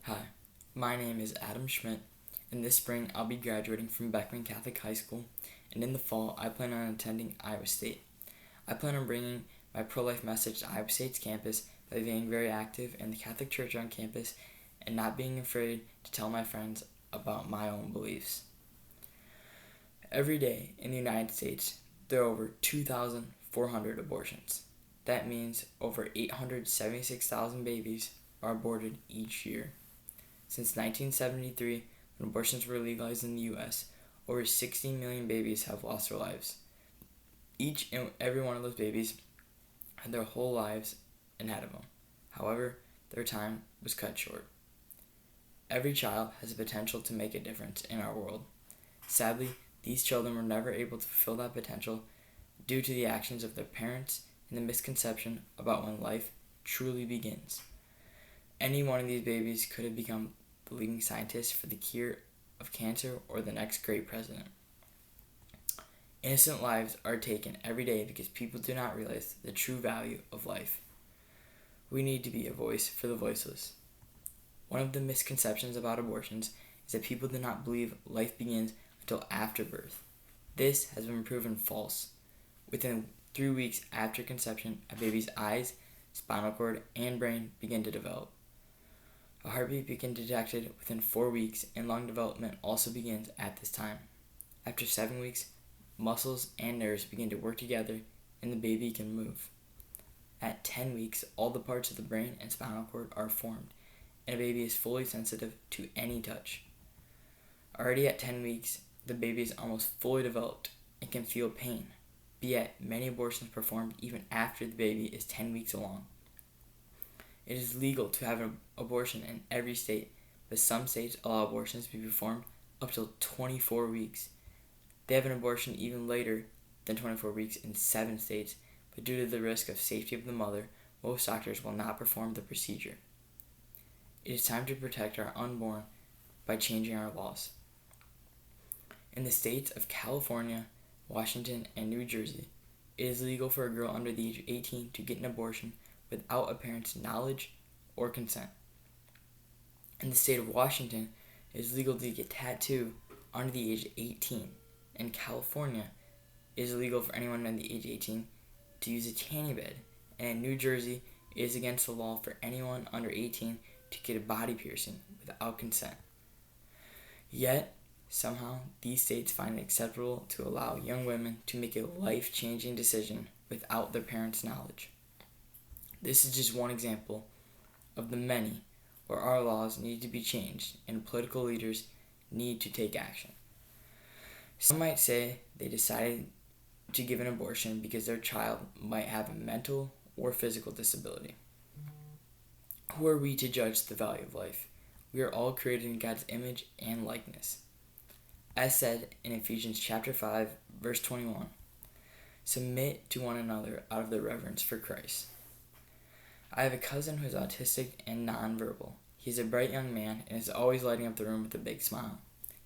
Hi, my name is Adam Schmitt, and this spring I'll be graduating from Beckman Catholic High School, and in the fall I plan on attending Iowa State. I plan on bringing my pro-life message to Iowa State's campus by being very active in the Catholic Church on campus and not being afraid to tell my friends about my own beliefs. Every day in the United States, there are over 2,400 abortions. That means over 876,000 babies are aborted each year. Since 1973, when abortions were legalized in the U.S., over 16 million babies have lost their lives. Each and every one of those babies had their whole lives ahead of them. However, their time was cut short. Every child has the potential to make a difference in our world. Sadly, these children were never able to fulfill that potential due to the actions of their parents and the misconception about when life truly begins. Any one of these babies could have become the leading scientist for the cure of cancer or the next great president. Innocent lives are taken every day because people do not realize the true value of life. We need to be a voice for the voiceless. One of the misconceptions about abortions is that people do not believe life begins until after birth. This has been proven false. Within 3 weeks after conception, a baby's eyes, spinal cord, and brain begin to develop. A heartbeat begins detected within 4 weeks, and lung development also begins at this time. After 7 weeks, muscles and nerves begin to work together, and the baby can move. At 10 weeks, all the parts of the brain and spinal cord are formed, and a baby is fully sensitive to any touch. Already at 10 weeks, the baby is almost fully developed and can feel pain, but yet many abortions are performed even after the baby is 10 weeks along. It is legal to have an abortion in every state, but some states allow abortions to be performed up till 24 weeks. They have an abortion even later than 24 weeks in 7 states, but due to the risk of safety of the mother, most doctors will not perform the procedure. It is time to protect our unborn by changing our laws. In the states of California, Washington, and New Jersey, it is legal for a girl under the age of 18 to get an abortion without a parent's knowledge or consent. In the state of Washington, it is legal to get tattooed under the age of 18. In California, it is illegal for anyone under the age of 18 to use a tanning bed. And in New Jersey, it is against the law for anyone under 18 to get a body piercing without consent. Yet, somehow, these states find it acceptable to allow young women to make a life-changing decision without their parents' knowledge. This is just one example of the many where our laws need to be changed and political leaders need to take action. Some might say they decided to give an abortion because their child might have a mental or physical disability. Who are we to judge the value of life? We are all created in God's image and likeness. As said in Ephesians chapter 5, verse 21, submit to one another out of the reverence for Christ. I have a cousin who is autistic and nonverbal. He's a bright young man and is always lighting up the room with a big smile.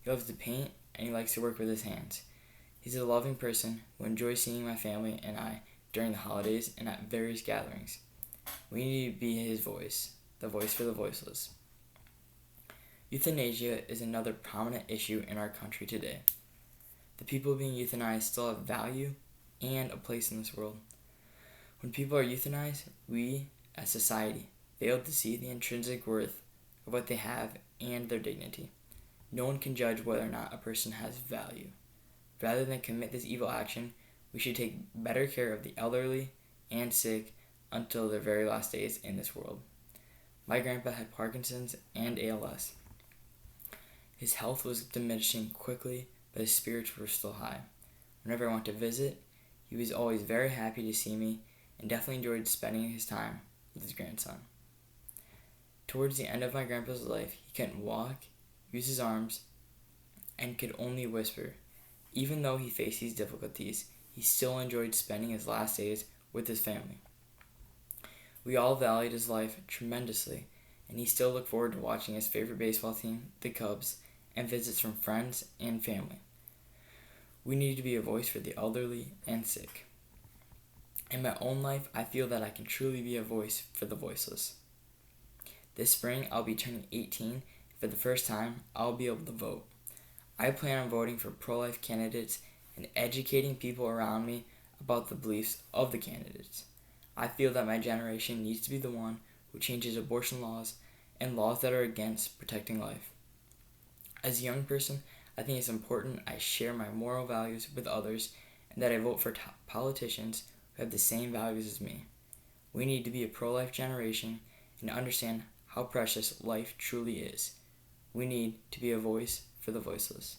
He loves to paint and he likes to work with his hands. He's a loving person who enjoys seeing my family and I during the holidays and at various gatherings. We need to be his voice, the voice for the voiceless. Euthanasia is another prominent issue in our country today. The people being euthanized still have value and a place in this world. When people are euthanized, we, as society, fail to see the intrinsic worth of what they have and their dignity. No one can judge whether or not a person has value. Rather than commit this evil action, we should take better care of the elderly and sick until their very last days in this world. My grandpa had Parkinson's and ALS. His health was diminishing quickly, but his spirits were still high. Whenever I went to visit, he was always very happy to see me and definitely enjoyed spending his time with his grandson. Towards the end of my grandpa's life, he couldn't walk, use his arms, and could only whisper. Even though he faced these difficulties, he still enjoyed spending his last days with his family. We all valued his life tremendously, and he still looked forward to watching his favorite baseball team, the Cubs, and visits from friends and family. We need to be a voice for the elderly and sick. In my own life, I feel that I can truly be a voice for the voiceless. This spring, I'll be turning 18. For the first time, I'll be able to vote. I plan on voting for pro-life candidates and educating people around me about the beliefs of the candidates. I feel that my generation needs to be the one who changes abortion laws and laws that are against protecting life. As a young person, I think it's important I share my moral values with others and that I vote for politicians who have the same values as me. We need to be a pro-life generation and understand how precious life truly is. We need to be a voice for the voiceless.